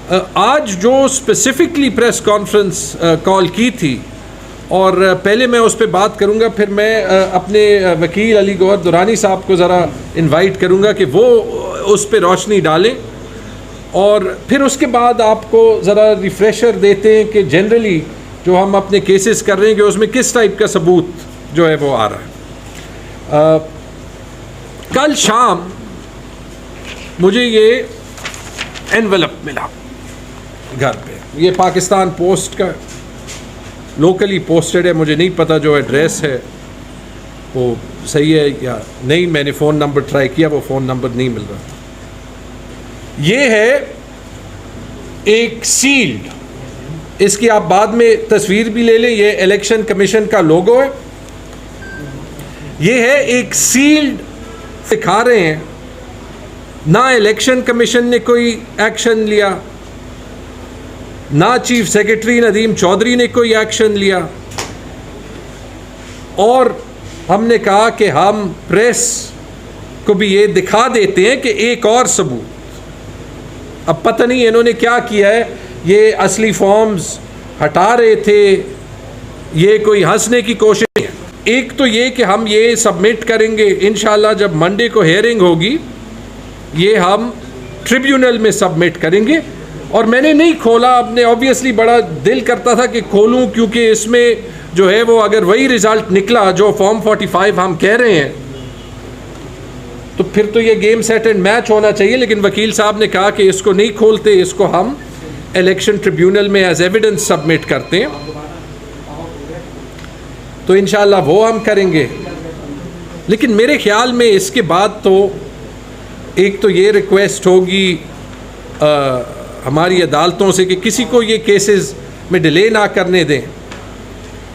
आज जो specifically press conference call की थी, और पहले मैं उस पर बात करूंगा, फिर मैं अपने वकील अली गौहर दुरानी साहब को ज़रा इनवाइट करूंगा कि वो उस पर रोशनी डालें, और फिर उसके बाद आपको ज़रा रिफ्रेशर देते हैं कि जनरली जो हम अपने केसेस कर रहे हैं कि उसमें किस टाइप का सबूत जो है वो आ रहा है। कल शाम मुझे ये एनवेलप मिला घर पे, ये पाकिस्तान पोस्ट का लोकली पोस्टेड है, मुझे नहीं पता जो एड्रेस है वो सही है या नहीं, मैंने फ़ोन नंबर ट्राई किया, वो फ़ोन नंबर नहीं मिल रहा। ये है एक सील्ड, इसकी आप बाद में तस्वीर भी ले लें, ये इलेक्शन कमीशन का लोगो है, ये है एक सील्ड दिखा रहे हैं। ना इलेक्शन कमीशन ने कोई एक्शन लिया, ना चीफ सेक्रेटरी नदीम चौधरी ने कोई एक्शन लिया, और हमने कहा कि हम प्रेस को भी ये दिखा देते हैं कि एक और सबूत। अब पता नहीं इन्होंने क्या किया है, ये असली फॉर्म्स हटा रहे थे, ये कोई हंसने की कोशिश है। एक तो ये कि हम ये सबमिट करेंगे इंशाल्लाह, जब मंडे को हेयरिंग होगी ये हम ट्रिब्यूनल में सबमिट करेंगे, और मैंने नहीं खोला, अपने ऑब्वियसली बड़ा दिल करता था कि खोलूं, क्योंकि इसमें जो है वो अगर वही रिज़ल्ट निकला जो फॉर्म 45 हम कह रहे हैं, तो फिर तो ये गेम सेट एंड मैच होना चाहिए। लेकिन वकील साहब ने कहा कि इसको नहीं खोलते, इसको हम इलेक्शन ट्रिब्यूनल में एज एविडेंस सबमिट करते हैं, तो इंशाल्लाह वो हम करेंगे। लेकिन मेरे ख्याल में इसके बाद तो एक तो ये रिक्वेस्ट होगी हमारी अदालतों से कि किसी को ये केसेस में डिले ना करने दें।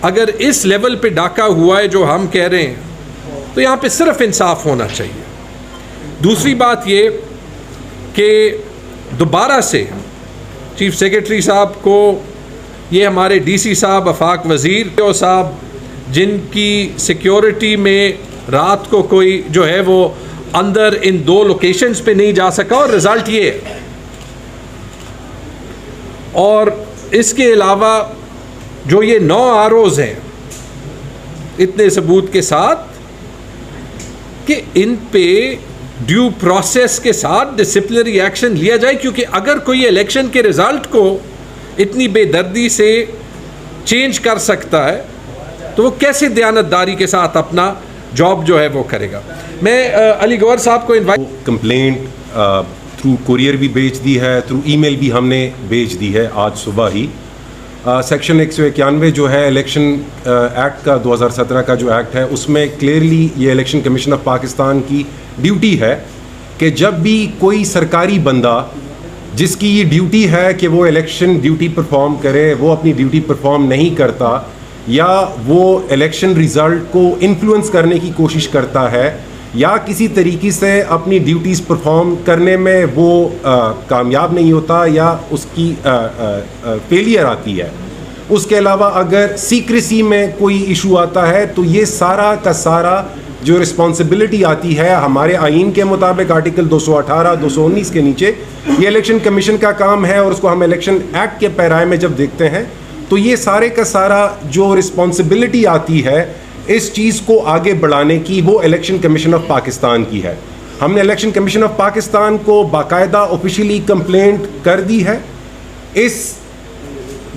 अगर इस लेवल पे डाका हुआ है जो हम कह रहे हैं, तो यहाँ पे सिर्फ इंसाफ होना चाहिए। दूसरी बात ये कि दोबारा से चीफ सेक्रेटरी साहब को, ये हमारे डीसी साहब, आफाक वज़ीर साहब, जिनकी सिक्योरिटी में रात को कोई जो है वो अंदर इन 2 लोकेशंस पे नहीं जा सका, और रिज़ल्ट ये है। और इसके अलावा जो ये 9 आरओज़ हैं इतने सबूत के साथ, कि इन पे ड्यू प्रोसेस के साथ डिसिप्लिनरी एक्शन लिया जाए, क्योंकि अगर कोई इलेक्शन के रिज़ल्ट को इतनी बेदर्दी से चेंज कर सकता है तो वो कैसे दयानतदारी के साथ अपना जॉब जो है वो करेगा। मैं अली गौहर साहब को इनवाइट, कंप्लेंट थ्रू कुरियर भी भेज दी है, थ्रू ईमेल भी हमने भेज दी है आज सुबह ही। सेक्शन 191 जो है इलेक्शन एक्ट का 2017 का जो एक्ट है, उसमें क्लियरली ये इलेक्शन कमीशन ऑफ पाकिस्तान की ड्यूटी है कि जब भी कोई सरकारी बंदा जिसकी ये ड्यूटी है कि वो इलेक्शन ड्यूटी परफॉर्म करे, वो अपनी ड्यूटी परफॉर्म नहीं करता, या वो इलेक्शन रिज़ल्ट को इन्फ्लुएंस करने की कोशिश करता है, या किसी तरीके से अपनी ड्यूटीज़ परफॉर्म करने में वो कामयाब नहीं होता, या उसकी फेलियर आती है। उसके अलावा अगर सीक्रेसी में कोई इशू आता है, तो ये सारा का सारा जो रिस्पॉन्सिबिलिटी आती है हमारे आइन के मुताबिक आर्टिकल 218, 219 के नीचे, ये इलेक्शन कमीशन का काम है। और उसको हम इलेक्शन एक्ट के पैराए में जब देखते हैं, तो ये सारे का सारा जो रिस्पॉन्सिबिलिटी आती है इस चीज़ को आगे बढ़ाने की, वो इलेक्शन कमीशन ऑफ पाकिस्तान की है। हमने इलेक्शन कमीशन ऑफ पाकिस्तान को बाकायदा ऑफिशियली कंप्लेंट कर दी है। इस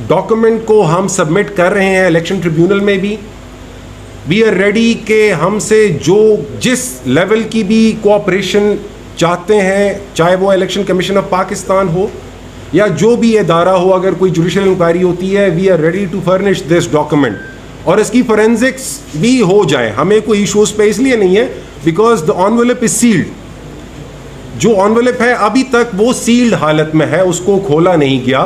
डॉक्यूमेंट को हम सबमिट कर रहे हैं इलेक्शन ट्रिब्यूनल में भी। वी आर रेडी के हमसे जो जिस लेवल की भी कोऑपरेशन चाहते हैं, चाहे वो इलेक्शन कमीशन ऑफ पाकिस्तान हो या जो भी इदारा हो, अगर कोई जुडिशल इंक्वायरी होती है, we are ready to furnish this document, और इसकी फोरेंसिक्स भी हो जाए। हमें कोई इशूज़ पे इसलिए नहीं है because the envelope is sealed. जो एनवेलप है अभी तक वो सील्ड हालत में है, उसको खोला नहीं गया।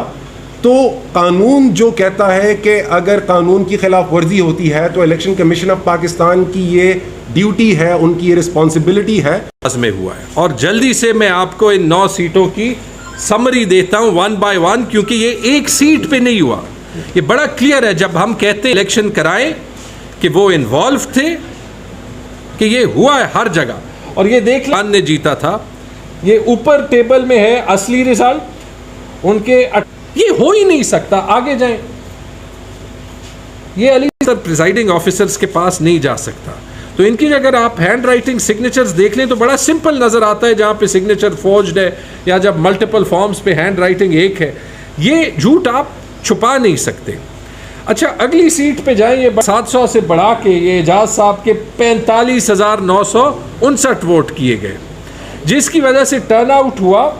तो कानून जो कहता है कि अगर कानून की खिलाफ वर्जी होती है तो इलेक्शन कमीशन ऑफ पाकिस्तान की ये ड्यूटी है, उनकी ये रिस्पॉन्सिबिलिटी है। में हुआ है, और जल्दी से मैं आपको इन 9 सीटों की समरी देता हूं 1 बाय 1, क्योंकि ये एक सीट पे नहीं हुआ। ये बड़ा क्लियर है जब हम कहते इलेक्शन कराएं कि वो इन्वॉल्व थे, कि ये हुआ है हर जगह। और ये देख ने जीता था, ये ऊपर टेबल में है असली रिजल्ट, उनके ये हो ही नहीं सकता। आगे जाएं, ये अली सर प्रिजाइडिंग ऑफिसर्स के पास नहीं जा सकता। तो इनकी अगर आप हैंड राइटिंग सिग्नेचर्स देख लें तो बड़ा सिंपल नज़र आता है, जहाँ पे सिग्नेचर फोर्ज्ड है या जब मल्टीपल फॉर्म्स पे हैंड राइटिंग एक है। ये झूठ आप छुपा नहीं सकते। अच्छा, अगली सीट पे जाएं, ये 700 से बढ़ा के ये एजाज साहब के 45,959 वोट किए गए, जिसकी वजह से टर्नआउट हुआ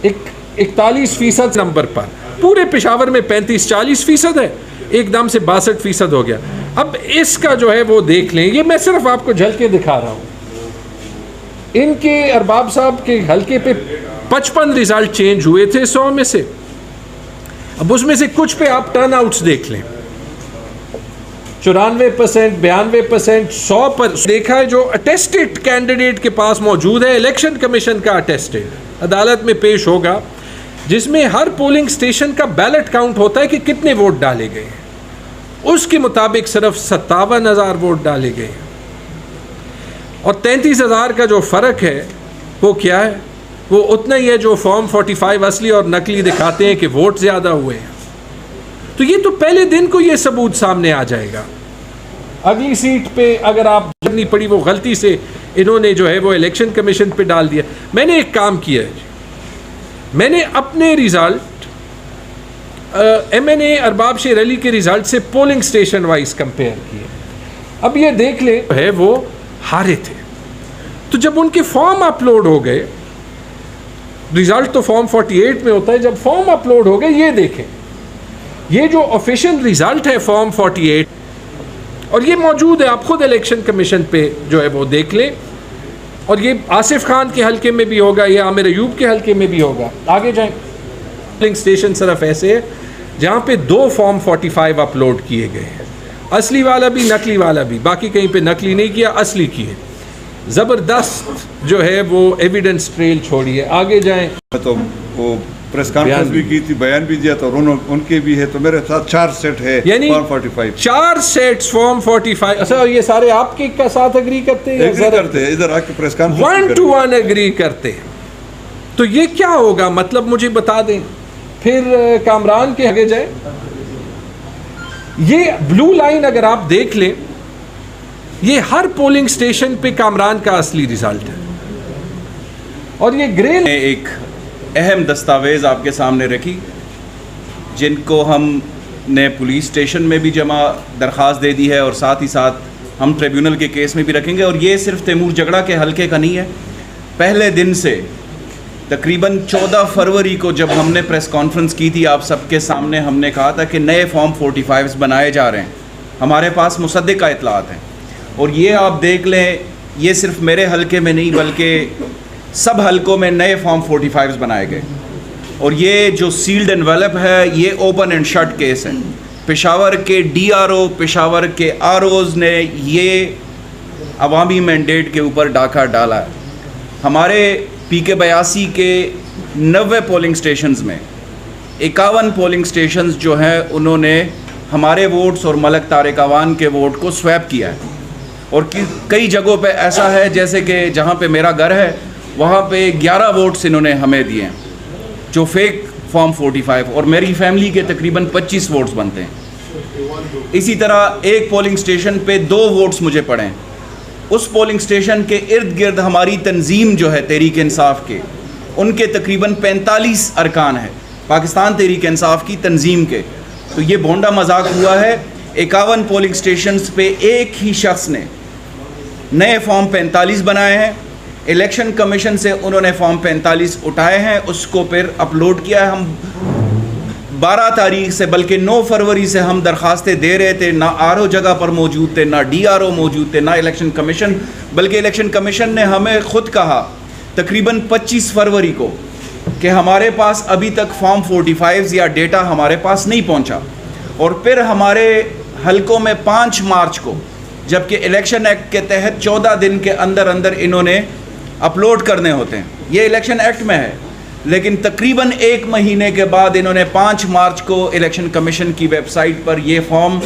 41% नंबर पर। पूरे पेशावर में 35-40% है, एकदम से 62% हो गया। अब इसका जो है वो देख लें, ये मैं सिर्फ आपको झलके दिखा रहा हूँ। इनके अरबाब साहब के हल्के पे 55 रिजल्ट चेंज हुए थे 100 में से। अब उसमें से कुछ पे आप टर्नआउट्स देख लें, 94%, 92%, 100 पर देखा है। जो अटेस्टेड कैंडिडेट के पास मौजूद है, इलेक्शन कमीशन का अटेस्टेड, अदालत में पेश होगा, जिसमें हर पोलिंग स्टेशन का बैलेट काउंट होता है कि कितने वोट डाले गए हैं। उसके मुताबिक सिर्फ 57,000 वोट डाले गए हैं। और 33,000 का जो फ़र्क है वो क्या है? वो उतना ही है जो फॉर्म 45 असली और नकली दिखाते हैं कि वोट ज़्यादा हुए हैं। तो ये तो पहले दिन को ये सबूत सामने आ जाएगा। अगली सीट पे अगर आप करनी पड़ी, वो गलती से इन्होंने जो है वो इलेक्शन कमीशन पे डाल दिया। मैंने एक काम किया है, मैंने अपने रिज़ल्ट MNA अरबाब शेर अली के रिज़ल्ट से पोलिंग स्टेशन वाइज कंपेयर किए। अब ये देख ले है वो हारे थे, तो जब उनके फॉर्म अपलोड हो गए, रिज़ल्ट तो फॉर्म 48 में होता है, जब फॉर्म अपलोड हो गए, ये देखें, ये जो ऑफिशियल रिज़ल्ट है फॉर्म 48, और ये मौजूद है, आप खुद इलेक्शन कमीशन पे जो है वो देख लें। और ये आसिफ खान के हल्के में भी होगा, ये आमिर अयूब के हल्के में भी होगा। आगे जाएं, पोलिंग स्टेशन सिर्फ ऐसे है जहाँ पे 2 फॉर्म 45 अपलोड किए गए हैं, असली वाला भी नकली वाला भी। बाकी कहीं पे नकली नहीं किया, असली किए। ज़बरदस्त जो है वो एविडेंस ट्रेल छोड़ी है। आगे जाएं, तो वो प्रेस कॉन्फ्रेंस भी की थी, बयान भी दिया, तो उनके भी है। तो मेरे साथ 4 सेट है यानी फॉर्म 45, 4 सेट्स फॉर्म 45। अच्छा, ये सारे आपके का साथ एग्री करते हैं? करते हैं, इधर आके प्रेस कॉन्फ्रेंस 1 to 1 एग्री करते हैं। तो ये क्या होगा, मतलब मुझे बता दें। फिर कामरान के आगे जाए, ये ब्लू लाइन अगर आप देख लें, ये हर पोलिंग स्टेशन पे कामरान का असली रिजल्ट है। और ये ग्रे एक अहम दस्तावेज़ आपके सामने रखी, जिनको हमने पुलिस स्टेशन में भी जमा दरख्वास्त दे दी है और साथ ही साथ हम ट्रिब्यूनल के केस में भी रखेंगे। और ये सिर्फ तैमूर जगड़ा के हल्के का नहीं है। पहले दिन से तकरीबन 14 फरवरी को जब हमने प्रेस कॉन्फ्रेंस की थी, आप सबके सामने हमने कहा था कि नए फॉर्म 45 बनाए जा रहे हैं। हमारे पास मुसद्दिक़ा इत्तलात हैं। और ये आप देख लें, ये सिर्फ मेरे हल्के में नहीं बल्कि सब हल्कों में नए फॉर्म 45 बनाए गए। और ये जो सील्ड एनवेलप है, ये ओपन एंड शट केस है। पेशावर के DRO, पेशावर के ROs ने ये अवामी मैंडेट के ऊपर डाका डाला है। हमारे PK 82 के 90 पोलिंग स्टेशंस में 51 पोलिंग स्टेशंस जो हैं उन्होंने हमारे वोट्स और मलक तारिक अवान के वोट को स्वैप किया है। और कई जगहों पे ऐसा है, जैसे कि जहाँ पे मेरा घर है वहाँ पे 11 वोट्स इन्होंने हमें दिए हैं जो फेक फॉर्म 45, और मेरी फैमिली के तकरीबन 25 वोट्स बनते हैं। इसी तरह एक पोलिंग स्टेशन पे 2 वोट्स मुझे पड़े हैं। उस पोलिंग स्टेशन के इर्द गिर्द हमारी तंजीम जो है तहरीक इंसाफ के, उनके तकरीबन 45 अरकान है पाकिस्तान तहरीक इंसाफ की तंजीम के। तो ये भोंडा मजाक हुआ है। 51 पोलिंग स्टेशंस पे एक ही शख्स ने नए फॉर्म 45 बनाए हैं। इलेक्शन कमीशन से उन्होंने फॉर्म 45 उठाए हैं, उसको फिर अपलोड किया है। हम 12 तारीख से बल्कि 9 फरवरी से हम दरख्वास्तें दे रहे थे, ना RO जगह पर मौजूद थे, ना DRO मौजूद थे, ना इलेक्शन कमीशन। बल्कि इलेक्शन कमीशन ने हमें ख़ुद कहा तकरीबन 25 फरवरी को कि हमारे पास अभी तक फॉर्म 45 या डेटा हमारे पास नहीं पहुंचा। और फिर हमारे हलकों में 5 मार्च को, जबकि इलेक्शन एक्ट के तहत 14 दिन के अंदर अंदर इन्होंने अपलोड करने होते हैं, ये इलेक्शन एक्ट में है, लेकिन तकरीबन 1 महीने के बाद इन्होंने 5 मार्च को इलेक्शन कमीशन की वेबसाइट पर ये फॉर्म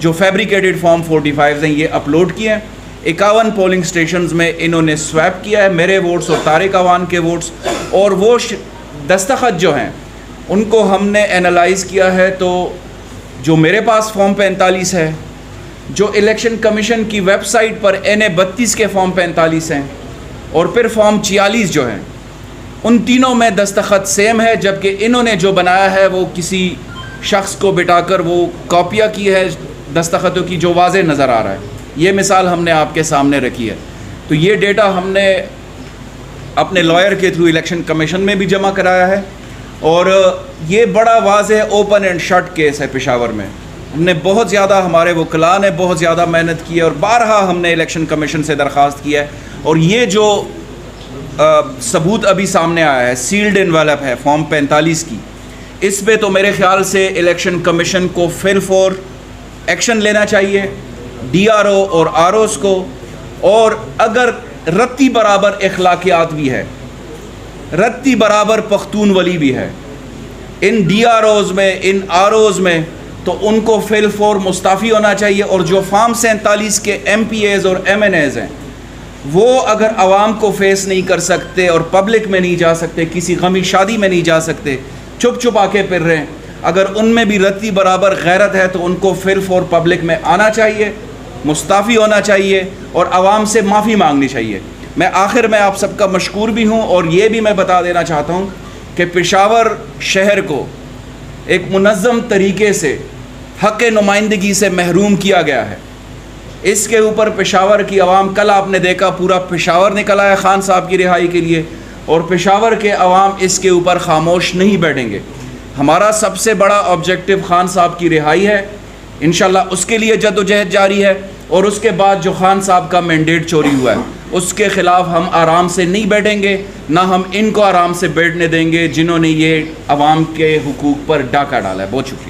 जो फैब्रिकेटेड फॉर्म 45 हैं ये अपलोड किए हैं। 51 पोलिंग स्टेशंस में इन्होंने स्वैप किया है मेरे वोट्स और तारिक अवान के वोट्स। और वो दस्तखत जो हैं उनको हमने एनालाइज़ किया है, तो जो मेरे पास फॉर्म 45 है, जो इलेक्शन कमीशन की वेबसाइट पर NA 32 के फॉर्म 45 हैं, और फिर फॉर्म 46 जो हैं, उन तीनों में दस्तखत सेम है, जबकि इन्होंने जो बनाया है वो किसी शख्स को बिठाकर वो कॉपियाँ की है दस्तखतों की, जो वाज़े नज़र आ रहा है। ये मिसाल हमने आपके सामने रखी है। तो ये डेटा हमने अपने लॉयर के थ्रू इलेक्शन कमीशन में भी जमा कराया है, और ये बड़ा वाज़े ओपन एंड शट केस है पेशावर में। हमने बहुत ज़्यादा, हमारे वकला ने बहुत ज़्यादा मेहनत की है, और बारहा हमने इलेक्शन कमीशन से दरख्वास्त की है, और ये जो सबूत अभी सामने आया है, सील्ड एनवेलप है फॉर्म 45 की, इस पे तो मेरे ख़्याल से इलेक्शन कमीशन को फिल फॉर एक्शन लेना चाहिए, DRO और ROs को, और अगर रत्ती बराबर अखलाकियात भी है, रत्ती बराबर पख्तूनवली भी है इन DROs में, इन ROs में, तो उनको फिल फॉर मुस्ताफ़ी होना चाहिए। और जो फॉर्म 47 के MPAs और MNAs हैं, वो अगर आवाम को फेस नहीं कर सकते और पब्लिक में नहीं जा सकते, किसी गमी शादी में नहीं जा सकते, चुप चुप आके फिर रहे हैं, अगर उनमें भी रत्ती बराबर गैरत है तो उनको फिल फॉर पब्लिक में आना चाहिए, मुस्ताफ़ी होना चाहिए, और आवाम से माफ़ी मांगनी चाहिए। मैं आखिर में आप सबका मशकूर भी हूँ, और ये भी मैं बता देना चाहता हूँ कि पेशावर शहर को एक मुनज़्ज़म तरीके से हक़ नुमाइंदगी से महरूम किया गया है। इसके ऊपर पेशावर की आवाम, कल आपने देखा पूरा पेशावर निकल आया खान साहब की रिहाई के लिए, और पेशावर के अवाम इसके ऊपर खामोश नहीं बैठेंगे। हमारा सबसे बड़ा ऑब्जेक्टिव खान साहब की रिहाई है, इंशाल्लाह उसके लिए जद्दोजहद जारी है, और उसके बाद जो खान साहब का मैंडेट चोरी हुआ है उसके ख़िलाफ़ हम आराम से नहीं बैठेंगे, ना हम इनको आराम से बैठने देंगे जिन्होंने ये अवाम के हुकूक पर डाका डाला है। बहुत शुक्रिया।